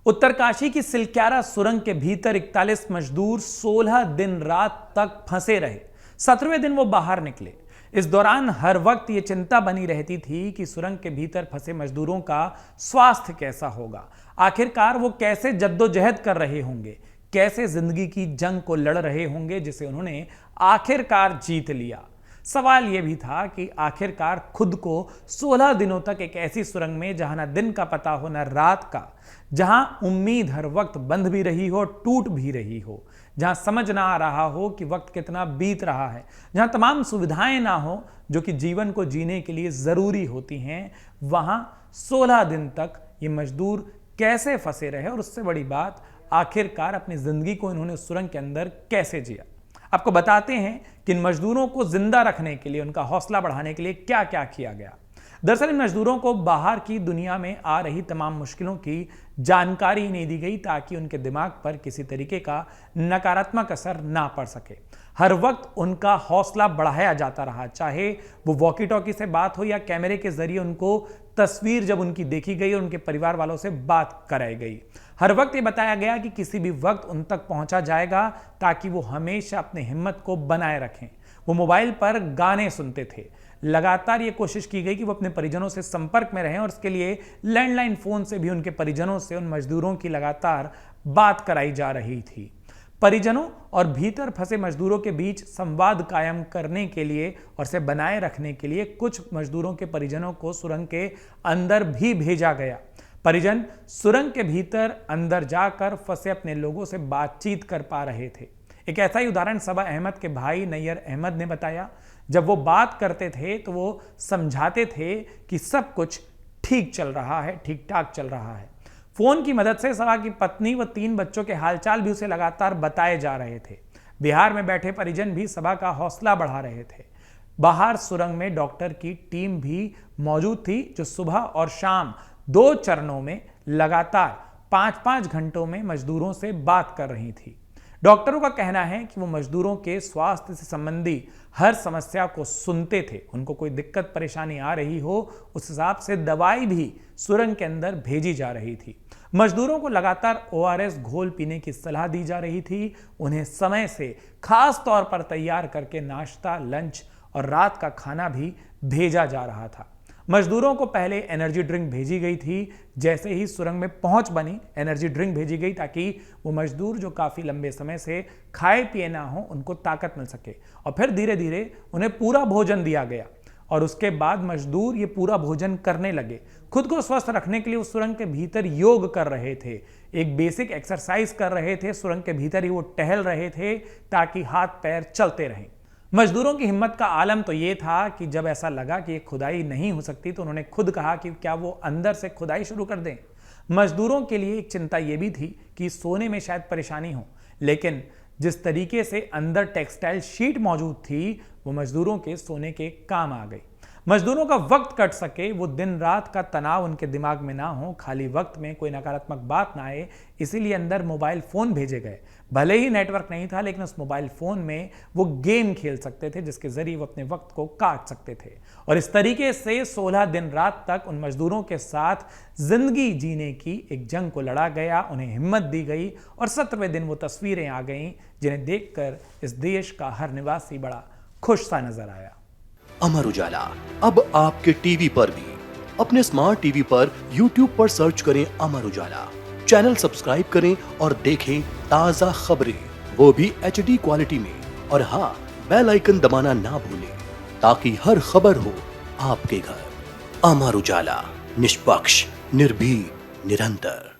उत्तरकाशी की सिलक्यारा सुरंग के भीतर 41 मजदूर 16 दिन रात तक फंसे रहे। 17वें दिन वो बाहर निकले। इस दौरान हर वक्त ये चिंता बनी रहती थी कि सुरंग के भीतर फंसे मजदूरों का स्वास्थ्य कैसा होगा। आखिरकार वो कैसे जद्दोजहद कर रहे होंगे, कैसे जिंदगी की जंग को लड़ रहे होंगे जिसे उन्होंने आखिरकार जीत लिया। सवाल यह भी था कि आखिरकार खुद को 16 दिनों तक एक ऐसी सुरंग में जहां ना दिन का पता हो ना रात का, जहां उम्मीद हर वक्त बंध भी रही हो टूट भी रही हो, जहां समझ ना आ रहा हो कि वक्त कितना बीत रहा है, जहां तमाम सुविधाएं ना हो जो कि जीवन को जीने के लिए जरूरी होती हैं, वहां 16 दिन तक ये मजदूर कैसे फंसे रहे और उससे बड़ी बात आखिरकार अपनी जिंदगी को इन्होंने सुरंग के अंदर कैसे जिया। आपको बताते हैं कि इन मजदूरों को जिंदा रखने के लिए, उनका हौसला बढ़ाने के लिए क्या क्या किया गया। दरअसल इन मजदूरों को बाहर की दुनिया में आ रही तमाम मुश्किलों की जानकारी नहीं दी गई ताकि उनके दिमाग पर किसी तरीके का नकारात्मक असर ना पड़ सके। हर वक्त उनका हौसला बढ़ाया जाता रहा, चाहे वो वॉकी टॉकी से बात हो या कैमरे के जरिए उनको तस्वीर जब उनकी देखी गई और उनके परिवार वालों से बात कराई गई। हर वक्त ये बताया गया कि किसी भी वक्त उन तक पहुंचा जाएगा ताकि वो हमेशा अपनी हिम्मत को बनाए रखें। वो मोबाइल पर गाने सुनते थे। लगातार ये कोशिश की गई कि वो अपने परिजनों से संपर्क में रहें और इसके लिए लैंडलाइन फोन से भी उनके परिजनों से उन मजदूरों की लगातार बात कराई जा रही थी। परिजनों और भीतर फंसे मजदूरों के बीच संवाद कायम करने के लिए और से बनाए रखने के लिए कुछ मजदूरों के परिजनों को सुरंग के अंदर भी भेजा गया। परिजन सुरंग के भीतर अंदर जाकर फंसे अपने लोगों से बातचीत कर पा रहे थे। एक ऐसा ही उदाहरण सबा अहमद के भाई नैयर अहमद ने बताया। जब वो बात करते थे तो वो समझाते थे कि सब कुछ ठीक चल रहा है, ठीक ठाक चल रहा है। फोन की मदद से सबा की पत्नी व 3 बच्चों के हालचाल भी उसे लगातार बताए जा रहे थे। बिहार में बैठे परिजन भी सबा का हौसला बढ़ा रहे थे। बाहर सुरंग में डॉक्टर की टीम भी मौजूद थी जो सुबह और शाम 2 चरणों में लगातार 5-5 घंटों में मजदूरों से बात कर रही थी। डॉक्टरों का कहना है कि वो मजदूरों के स्वास्थ्य से संबंधी हर समस्या को सुनते थे। उनको कोई दिक्कत परेशानी आ रही हो उस हिसाब से दवाई भी सुरंग के अंदर भेजी जा रही थी। मजदूरों को लगातार ORS घोल पीने की सलाह दी जा रही थी। उन्हें समय से खास तौर पर तैयार करके नाश्ता, लंच और रात का खाना भी भेजा जा रहा था। मजदूरों को पहले एनर्जी ड्रिंक भेजी गई थी। जैसे ही सुरंग में पहुंच बनी, एनर्जी ड्रिंक भेजी गई ताकि वो मजदूर जो काफी लंबे समय से खाए पिए ना हो उनको ताकत मिल सके। और फिर धीरे धीरे उन्हें पूरा भोजन दिया गया और उसके बाद मजदूर ये पूरा भोजन करने लगे। खुद को स्वस्थ रखने के लिए उस सुरंग के भीतर योग कर रहे थे, एक बेसिक एक्सरसाइज कर रहे थे। सुरंग के भीतर ही वो टहल रहे थे ताकि हाथ पैर चलते रहें। मजदूरों की हिम्मत का आलम तो ये था कि जब ऐसा लगा कि खुदाई नहीं हो सकती तो उन्होंने खुद कहा कि क्या वो अंदर से खुदाई शुरू कर दें। मजदूरों के लिए एक चिंता ये भी थी कि सोने में शायद परेशानी हो, लेकिन जिस तरीके से अंदर टेक्सटाइल शीट मौजूद थी वो मजदूरों के सोने के काम आ गई। मजदूरों का वक्त कट सके, वो दिन रात का तनाव उनके दिमाग में ना हो, खाली वक्त में कोई नकारात्मक बात ना आए, इसीलिए अंदर मोबाइल फोन भेजे गए। भले ही नेटवर्क नहीं था लेकिन उस मोबाइल फोन में वो गेम खेल सकते थे जिसके जरिए वो अपने वक्त को काट सकते थे। और इस तरीके से 16 दिन रात तक उन मजदूरों के साथ जिंदगी जीने की एक जंग को लड़ा गया। उन्हें हिम्मत दी गई और 17वें दिन वो तस्वीरें आ गईं जिन्हें देखकर इस देश का हर निवासी बड़ा खुश सा नजर आया। अमर उजाला अब आपके टीवी पर भी। अपने स्मार्ट टीवी पर YouTube पर सर्च करें अमर उजाला, चैनल सब्सक्राइब करें और देखें ताजा खबरें, वो भी HD क्वालिटी में। और हाँ, बेल आइकन दबाना ना भूलें ताकि हर खबर हो आपके घर। अमर उजाला, निष्पक्ष, निर्भीक, निरंतर।